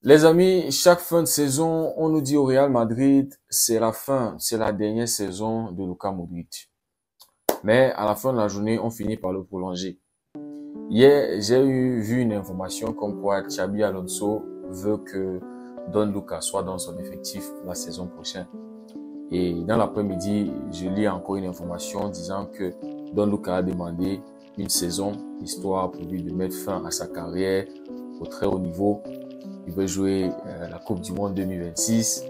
Les amis, chaque fin de saison, on nous dit au Real Madrid, c'est la fin, c'est la dernière saison de Luka Modric. Mais à la fin de la journée, on finit par le prolonger. Hier, vu une information comme quoi Xabi Alonso veut que Don Luka soit dans son effectif la saison prochaine. Et dans l'après-midi, je lis encore une information disant que Don Luka a demandé une saison, histoire pour lui de mettre fin à sa carrière au très haut niveau. Il veut jouer la Coupe du Monde 2026.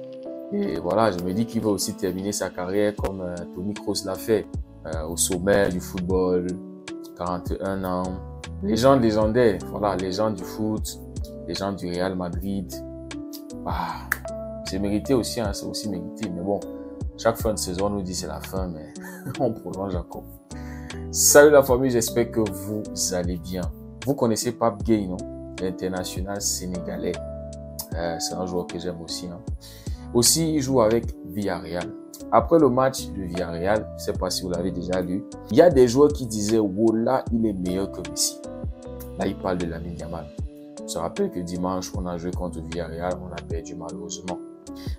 Et voilà, je me dis qu'il va aussi terminer sa carrière comme Toni Kroos l'a fait, au sommet du football, 41 ans. Légende légendaire, voilà, légende du foot, légende du Real Madrid. Ah, c'est mérité aussi, hein, c'est aussi mérité. Mais bon, chaque fin de saison, on nous dit c'est la fin, mais on prolonge encore. Salut la famille, j'espère que vous allez bien. Vous connaissez Pape Gueye, non? L'international sénégalais. C'est un joueur que j'aime aussi. Hein. Aussi, il joue avec Villarreal. Après le match de Villarreal, je ne sais pas si vous l'avez déjà lu, il y a des joueurs qui disaient « Voilà, il est meilleur que Messi ». Là, il parle de Lamine Yamal. Je me rappelle que dimanche, on a joué contre Villarreal, on a perdu malheureusement.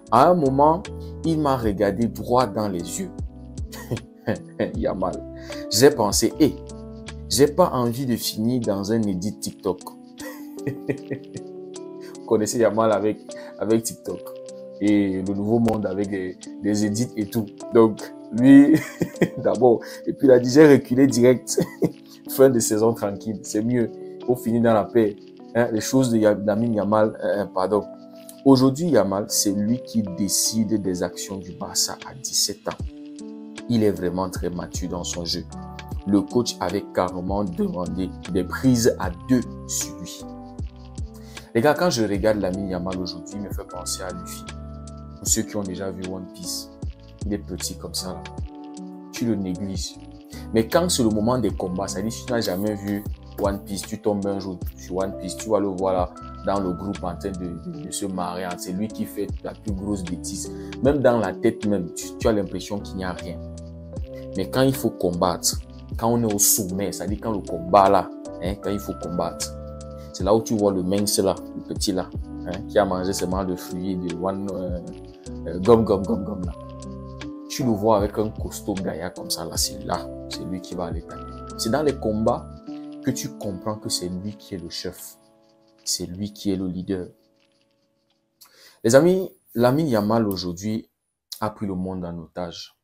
À un moment, il m'a regardé droit dans les yeux. Yamal. J'ai pensé « j'ai pas envie de finir dans un edit TikTok ». Vous connaissez Yamal avec TikTok et le nouveau monde avec des edits et tout. Donc, lui, d'abord, et puis il a dit, j'ai reculé direct. Fin de saison tranquille, c'est mieux. Pour finir dans la paix. Hein, les choses de Lamine Yamal, pardon. Aujourd'hui, Yamal, c'est lui qui décide des actions du Barça à 17 ans. Il est vraiment très mature dans son jeu. Le coach avait carrément demandé des prises à deux sur lui. Les gars, quand je regarde Lamine Yamal aujourd'hui, il me fait penser à Luffy. Pour ceux qui ont déjà vu One Piece, il est petit comme ça, là. Tu le négliges. Mais quand c'est le moment des combats, ça dit si tu n'as jamais vu One Piece, tu tombes un jour sur One Piece, tu vas le voir là, dans le groupe en train de se marrer. C'est lui qui fait la plus grosse bêtise. Même dans la tête même, tu as l'impression qu'il n'y a rien. Mais quand il faut combattre, quand on est au sommet, ça dit quand le combat là, hein, quand il faut combattre, c'est là où tu vois le mince là, le petit là, hein, qui a mangé seulement de fruits de gomme là. Tu le vois avec un costaud gaillard comme ça là, c'est lui qui va aller taper. C'est dans les combats que tu comprends que c'est lui qui est le chef. C'est lui qui est le leader. Les amis, Lamine Yamal aujourd'hui a pris le monde en otage.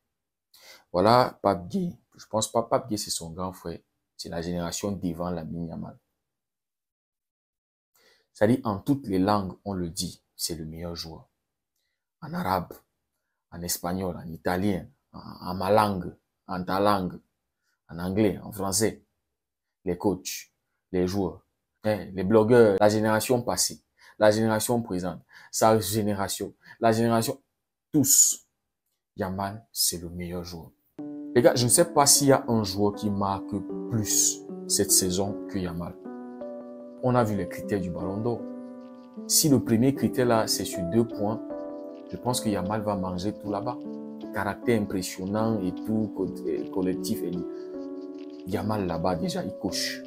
Voilà, Pape Gueye. Je pense pas Pape Gueye, c'est son grand frère. C'est la génération devant Lamine Yamal. C'est-à-dire, en toutes les langues, on le dit, c'est le meilleur joueur. En arabe, en espagnol, en italien, en ma langue, en ta langue, en anglais, en français. Les coachs, les joueurs, hein, les blogueurs, la génération passée, la génération présente, sa génération, la génération, tous. Yamal, c'est le meilleur joueur. Les gars, je ne sais pas s'il y a un joueur qui marque plus cette saison que Yamal. On a vu les critères du Ballon d'Or. Si le premier critère là, c'est sur 2 points, je pense que Yamal va manger tout là-bas. Caractère impressionnant et tout, collectif. Et Yamal là-bas, déjà, il coche.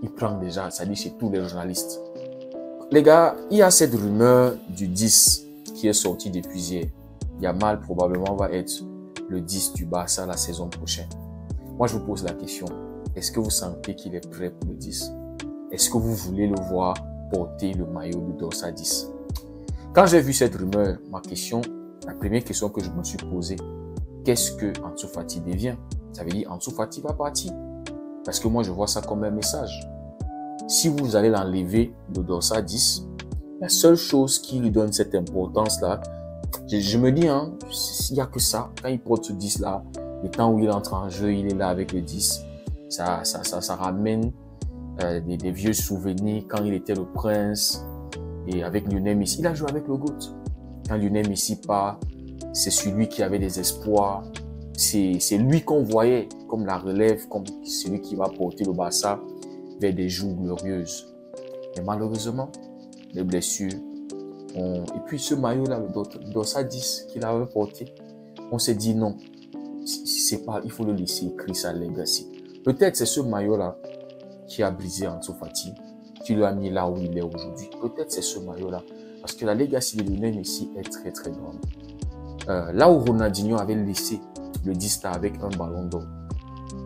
Il prend déjà, ça dit chez tous les journalistes. Les gars, il y a cette rumeur du 10 qui est sortie depuis hier. Yamal probablement va être le 10 du Barça la saison prochaine. Moi, je vous pose la question. Est-ce que vous sentez qu'il est prêt pour le 10? Est-ce que vous voulez le voir porter le maillot de Dorsal 10? Quand j'ai vu cette rumeur, la première question que je me suis posée, qu'est-ce que Ansu Fati devient? Ça veut dire Ansu Fati va partir. Parce que moi, je vois ça comme un message. Si vous allez l'enlever de Dorsal 10, la seule chose qui lui donne cette importance-là, je me dis, hein, s'il n'y a que ça, quand il porte ce 10-là, le temps où il entre en jeu, il est là avec le 10, ça ramène des vieux souvenirs quand il était le prince et avec Lionel Messi. Il a joué avec le GOAT. Quand Lionel Messi part, c'est celui qui avait des espoirs. C'est lui qu'on voyait comme la relève, comme celui qui va porter le Barça vers des jours glorieuses. Mais malheureusement, les blessures ont... Et puis ce maillot-là, le Dorsal 10 qu'il avait porté, on s'est dit non, c'est pas, il faut le laisser écrire sa legacy. Peut-être c'est ce maillot-là qui a brisé Ansu Fati, qui lui a mis là où il est aujourd'hui. Peut-être c'est ce maillot-là. Parce que la legacy de Lionel Messi est très très grande. Là où Ronaldinho avait laissé le 10 là avec un ballon d'or,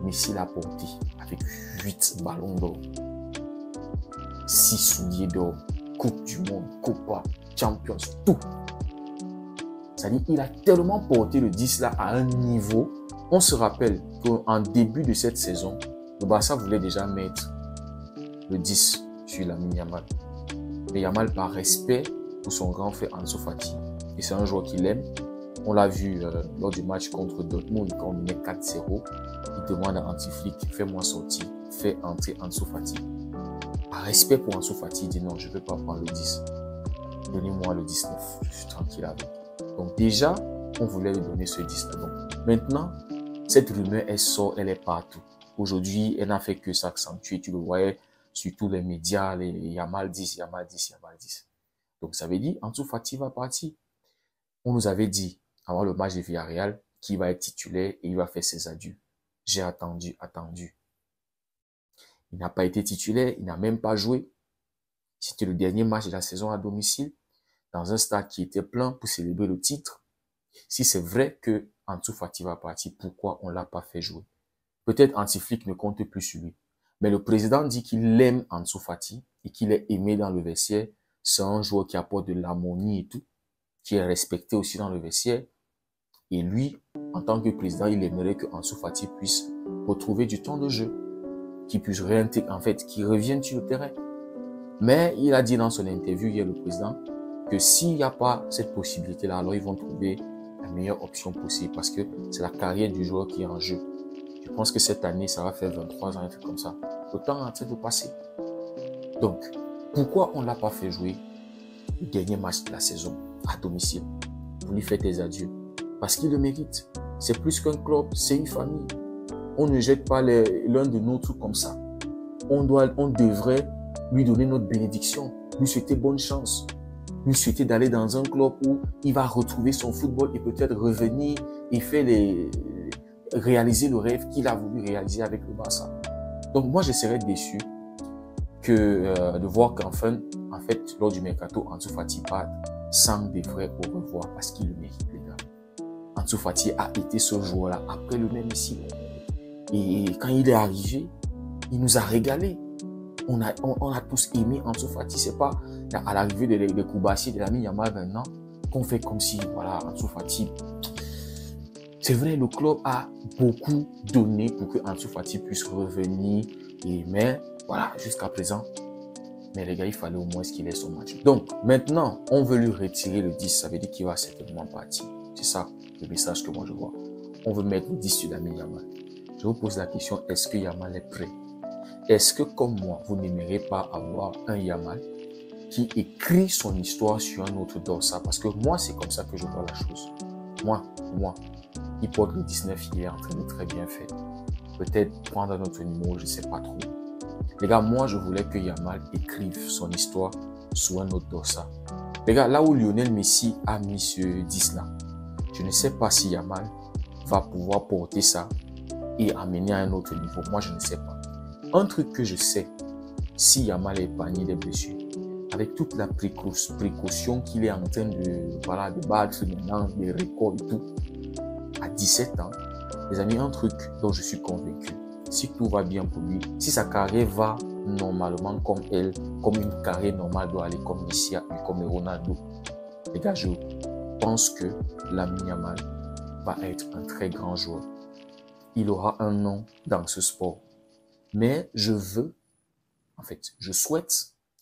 Messi l'a porté avec 8 ballons d'or, 6 souliers d'or, Coupe du Monde, Copa, Champions, tout. C'est-à-dire qu'il a tellement porté le 10 là à un niveau. On se rappelle qu'en début de cette saison, le Barça voulait déjà mettre le 10 sur Lamine Yamal. Mais Yamal, par respect pour son grand frère Ansu Fati, et c'est un joueur qu'il aime, on l'a vu lors du match contre Dortmund quand on menait 4-0, il demande à Anti-Flick, fais-moi sortir, fais entrer Ansu Fati. Par respect pour Ansu Fati, il dit non, je ne veux pas prendre le 10. Donnez-moi le 19, je suis tranquille avec. Donc déjà, on voulait lui donner ce 10. Donc maintenant, cette rumeur, elle sort, elle est partout. Aujourd'hui, elle n'a fait que s'accentuer. Tu le voyais sur tous les médias, les Yamal 10, Yamal 10, Yamal 10. Donc ça veut dire, Ansu Fati va partir. On nous avait dit, avant le match de Villarreal, qu'il va être titulaire et il va faire ses adieux. J'ai attendu. Il n'a pas été titulaire, il n'a même pas joué. C'était le dernier match de la saison à domicile, dans un stade qui était plein pour célébrer le titre. Si c'est vrai que Ansu Fati va partir, pourquoi on ne l'a pas fait jouer? Peut-être Anti-Flick ne compte plus sur lui. Mais le président dit qu'il aime Ansu Fati et qu'il est aimé dans le vestiaire. C'est un joueur qui apporte de l'harmonie et tout, qui est respecté aussi dans le vestiaire. Et lui, en tant que président, il aimerait que Ansu Fati puisse retrouver du temps de jeu, qu'il puisse réintégrer, en fait, qu'il revienne sur le terrain. Mais il a dit dans son interview hier, le président, que s'il n'y a pas cette possibilité-là, alors ils vont trouver la meilleure option possible parce que c'est la carrière du joueur qui est en jeu. Je pense que cette année, ça va faire 23 ans, un truc comme ça. Le temps est en train de passer. Donc, pourquoi on ne l'a pas fait jouer le dernier match de la saison à domicile pour lui faire tes adieux? Parce qu'il le mérite. C'est plus qu'un club, c'est une famille. On ne jette pas l'un de nos trucs comme ça. On devrait lui donner notre bénédiction, lui souhaiter bonne chance, lui souhaiter d'aller dans un club où il va retrouver son football et peut-être revenir et faire réaliser le rêve qu'il a voulu réaliser avec le Barça. Donc moi, je serais déçu de voir qu'enfin, en fait, lors du mercato, Ansu Fati part sans des vrais au revoir parce qu'il le mérite, les gars. Ansu Fati a été ce joueur-là après le même ici. Et quand il est arrivé, il nous a régalé. On a tous aimé Ansu Fati. C'est pas à l'arrivée de Koubassi, de Lamine Yamal maintenant, qu'on fait comme si, voilà, Ansu Fati. C'est vrai, le club a beaucoup donné pour que Ansu Fati puisse revenir. Mais voilà, jusqu'à présent, mais les gars, il fallait au moins qu'il ait son match. Donc, maintenant, on veut lui retirer le 10. Ça veut dire qu'il va certainement partir. C'est ça le message que moi je vois. On veut mettre le 10 sur Lamine Yamal. Je vous pose la question, est-ce que Yamal est prêt? Est-ce que, comme moi, vous n'aimerez pas avoir un Yamal qui écrit son histoire sur un autre dossard? Parce que moi, c'est comme ça que je vois la chose. Moi, il porte le 19, il est en train de très bien faire. Peut-être prendre un autre numéro, je ne sais pas trop. Les gars, moi, je voulais que Yamal écrive son histoire sur un autre dossard. Les gars, là où Lionel Messi a mis ce 10-là, je ne sais pas si Yamal va pouvoir porter ça et amener à un autre niveau. Moi, je ne sais pas. Un truc que je sais, si Yamal est épargné des blessures, avec toute la précaution qu'il est en train de battre maintenant, des records et tout, à 17 ans, les amis, un truc dont je suis convaincu, si tout va bien pour lui, si sa carrière va normalement comme une carrière normale doit aller, comme Messi a eu, comme Ronaldo, les gars, je pense que Lamine Yamal va être un très grand joueur. Il aura un nom dans ce sport. Mais je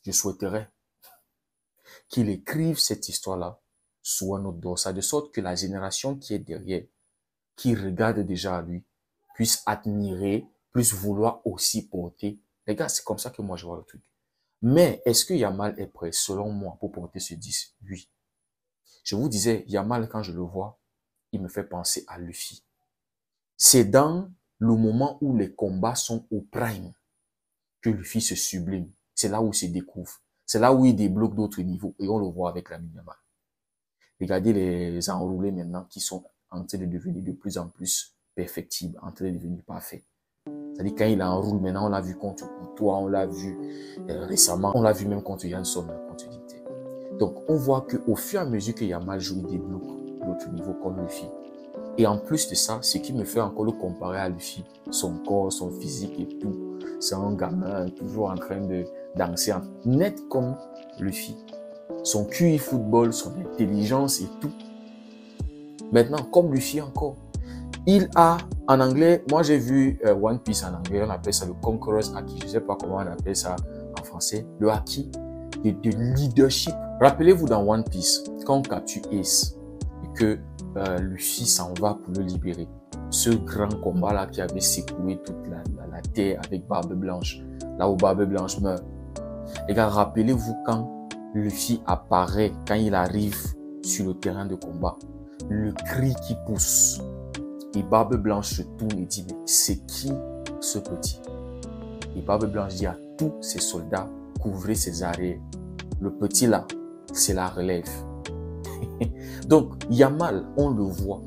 souhaiterais qu'il écrive cette histoire-là sur un autre dossard, de sorte que la génération qui est derrière, qui regarde déjà à lui, puisse admirer, puisse vouloir aussi porter. Les gars, c'est comme ça que moi je vois le truc. Mais est-ce que Yamal est prêt, selon moi, pour porter ce 10? Oui. Je vous disais, Yamal, quand je le vois, il me fait penser à Luffy. C'est dans le moment où les combats sont au prime que Luffy se sublime. C'est là où il se découvre. C'est là où il débloque d'autres niveaux. Et on le voit avec Lamine Yamal. Regardez les enroulés maintenant qui sont en train de devenir de plus en plus perfectibles, en train de devenir parfaits. C'est-à-dire quand il enroule maintenant, on l'a vu contre Courtois, on l'a vu récemment, on l'a vu même contre Yann Sommer, contre Dicté. Donc, on voit qu'au fur et à mesure que Yamal joue, il débloque l'autre niveau comme Luffy. Et en plus de ça, ce qui me fait encore le comparer à Luffy, son corps, son physique et tout, c'est un gamin toujours en train de danser net comme Luffy. Son QI football, son intelligence et tout. Maintenant, comme Luffy encore, il a, en anglais, moi j'ai vu One Piece en anglais, on appelle ça le Conqueror's Haki, je ne sais pas comment on appelle ça en français, le Haki de leadership. Rappelez-vous dans One Piece, quand on capture Ace et que Luffy s'en va pour le libérer, ce grand combat-là qui avait secoué toute la terre avec Barbe Blanche, là où Barbe Blanche meurt. Les gars, rappelez-vous quand Luffy apparaît, quand il arrive sur le terrain de combat, le cri qui pousse. Et Barbe Blanche se tourne et dit, mais c'est qui ce petit? Et Barbe Blanche dit à tous ses soldats, couvrez ses arrières. Le petit là, c'est la relève. Donc, Yamal, on le voit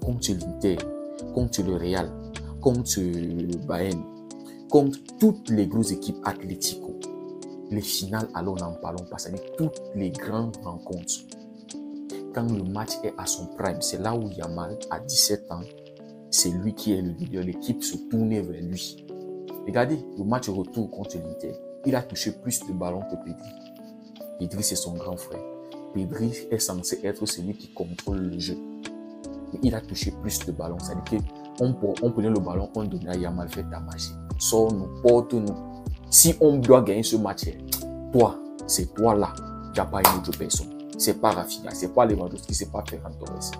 contre l'Inter, contre le Real, contre le Bayern, contre toutes les grosses équipes Atlético. Les finales, alors n'en parlons pas, c'est-à-dire toutes les grandes rencontres. Quand le match est à son prime, c'est là où Yamal, à 17 ans, c'est lui qui est le leader. L'équipe se tourne vers lui. Regardez, le match retour contre l'Inter, il a touché plus de ballons que Pedri. Pedri, c'est son grand frère. Pedri est censé être celui qui contrôle le jeu. Mais il a touché plus de ballons. C'est-à-dire qu'on prenait le ballon, on donnait à Yamal, fait ta magie. Sors-nous, porte-nous. Si on doit gagner ce match, toi, c'est toi là. Il n'y a pas une autre personne. C'est pas Rafinha, c'est pas Lewandowski, c'est pas Ferran Torres.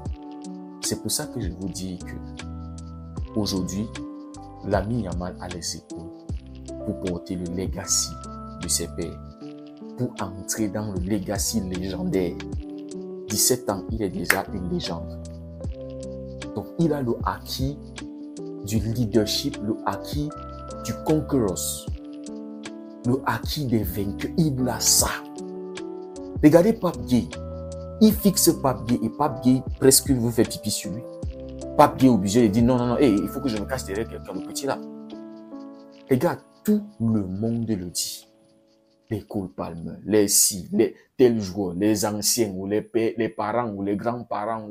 C'est pour ça que je vous dis que aujourd'hui, l'ami Yamal a les épaules pour porter le legacy de ses pères, pour entrer dans le legacy légendaire. 17 ans, il est déjà une légende. Donc, il a le acquis du leadership, le acquis du conquerors, le acquis des vaincus. Il a ça. Regardez Pape Gueye. Il fixe Pape Gueye et Pape Gueye presque vous fait pipi sur lui. Pape Gueye est obligé de dire non, hey, il faut que je me cache derrière quelqu'un, le petit là. Regarde, tout le monde le dit. Les Cole Palmer, les tels joueurs, les anciens, ou les parents, ou les grands-parents,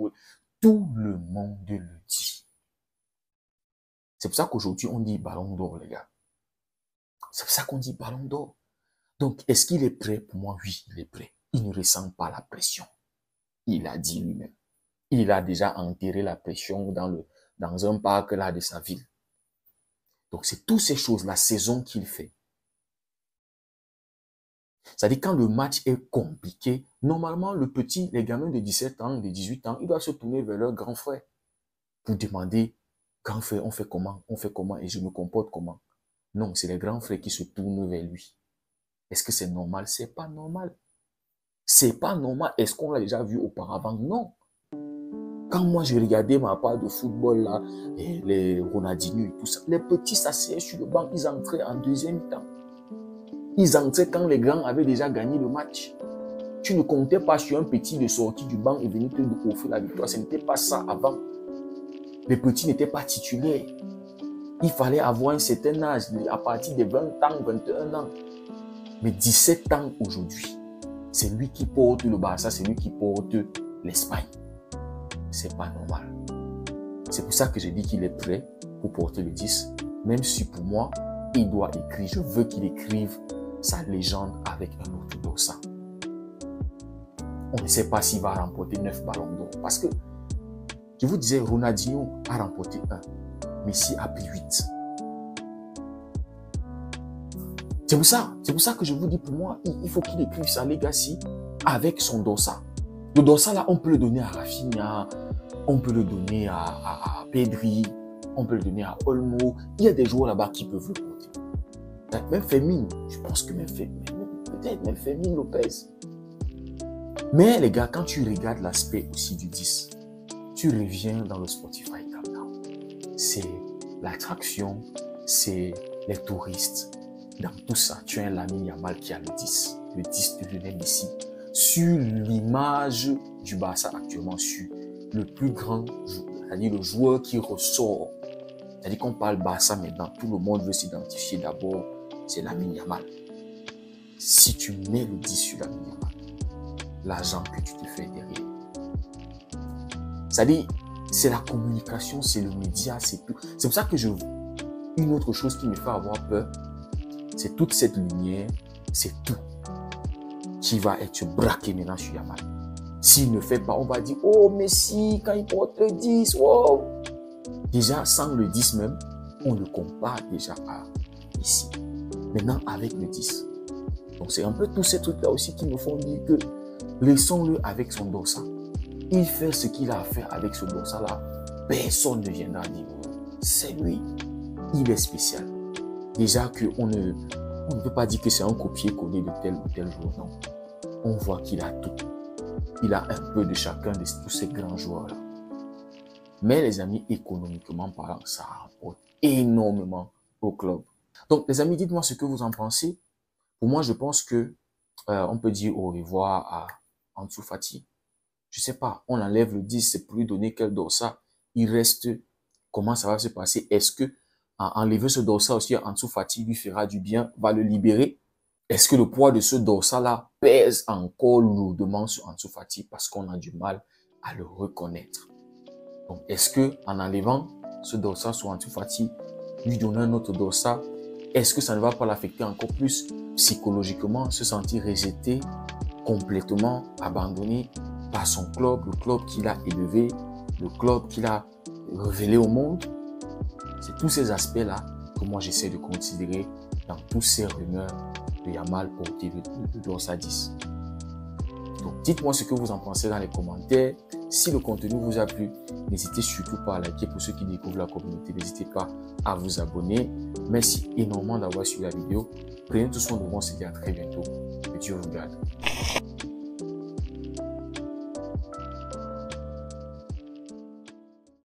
tout le monde le dit. C'est pour ça qu'aujourd'hui, on dit ballon d'or, les gars. C'est pour ça qu'on dit ballon d'or. Donc, est-ce qu'il est prêt? Pour moi, oui, il est prêt. Il ne ressent pas la pression. Il a dit lui-même. Il a déjà enterré la pression dans un parc là de sa ville. Donc, c'est toutes ces choses, la saison qu'il fait. C'est-à-dire, quand le match est compliqué, normalement, les gamins de 17 ans, de 18 ans, ils doivent se tourner vers leur grand frère pour demander, grand frère, on fait comment et je me comporte comment? Non, c'est les grands frères qui se tournent vers lui. Est-ce que c'est normal? C'est pas normal. C'est pas normal. Est-ce qu'on l'a déjà vu auparavant? Non. Quand moi, je regardais ma part de football, là, et les Ronaldinho et tout ça, les petits s'asseyaient sur le banc, ils entraient en deuxième temps. Ils entraient quand les grands avaient déjà gagné le match. Tu ne comptais pas sur un petit de sortie du banc et venir te offrir la victoire. Ce n'était pas ça avant. Les petits n'étaient pas titulaires. Il fallait avoir un certain âge, à partir de 20 ans, 21 ans. Mais 17 ans aujourd'hui, c'est lui qui porte le Barça, c'est lui qui porte l'Espagne. C'est pas normal. C'est pour ça que je dis qu'il est prêt pour porter le 10. Même si pour moi, il doit écrire. Je veux qu'il écrive sa légende avec un autre dossard. On ne sait pas s'il va remporter 9 ballons d'or. Parce que, je vous disais, Ronaldinho a remporté 1. Messi a pris 8. C'est pour ça que je vous dis, pour moi, il faut qu'il écrive sa legacy avec son dossard. Le dossard là, on peut le donner à Rafinha, on peut le donner à Pedri, on peut le donner à Olmo. Il y a des joueurs là-bas qui peuvent le porter. Même Fermin, je pense que peut-être même Fermin Lopez. Mais les gars, quand tu regardes l'aspect aussi du 10, tu reviens dans le Spotify Countdown. C'est l'attraction, c'est les touristes. Dans tout ça, tu as un Lamine Yamal qui a le 10 de Lionel Messi. Sur l'image du Barça actuellement, sur le plus grand joueur, c'est-à-dire le joueur qui ressort. C'est-à-dire qu'on parle Barça maintenant, tout le monde veut s'identifier d'abord, c'est Lamine Yamal. Si tu mets le 10 sur Lamine Yamal, l'argent que tu te fais derrière. C'est-à-dire, c'est la communication, c'est le média, c'est tout. C'est pour ça que une autre chose qui me fait avoir peur, c'est toute cette lumière, c'est tout qui va être braqué maintenant sur Yamal. S'il ne fait pas, on va dire, oh Messi, quand il porte le 10, wow. Déjà, sans le 10 même, on le compare déjà à Messi. Maintenant, avec le 10. Donc, c'est un peu tous ces trucs-là aussi qui me font dire que laissons-le avec son dossard. Il fait ce qu'il a à faire avec ce dossard-là. Personne ne viendra dire, c'est lui. Il est spécial. Déjà qu'on ne peut pas dire que c'est un copier-coller de tel ou tel joueur, non. On voit qu'il a tout. Il a un peu de chacun de tous ces grands joueurs-là. Mais les amis, économiquement parlant, ça rapporte énormément au club. Donc, les amis, dites-moi ce que vous en pensez. Pour moi, je pense que on peut dire au revoir à Ansu Fati. Je sais pas, on enlève le 10, c'est pour lui donner quel dossard. Il reste, comment ça va se passer? Est-ce que enlever ce dossard aussi à Ansu Fati lui fera du bien, va le libérer? Est-ce que le poids de ce dossard-là pèse encore lourdement sur Ansu Fati parce qu'on a du mal à le reconnaître? Donc, est-ce que en enlevant ce dossard sur Ansu Fati, lui donner un autre dossard, est-ce que ça ne va pas l'affecter encore plus psychologiquement, se sentir rejeté, complètement abandonné par son club, le club qu'il a élevé, le club qu'il a révélé au monde? C'est tous ces aspects-là que moi j'essaie de considérer dans tous ces rumeurs de Yamal porté de dossard 10. Donc dites-moi ce que vous en pensez dans les commentaires. Si le contenu vous a plu, n'hésitez surtout pas à liker. Pour ceux qui découvrent la communauté, n'hésitez pas à vous abonner. Merci énormément d'avoir suivi la vidéo. Prenez tout soin de vous, on se dit à très bientôt. Que Dieu vous garde.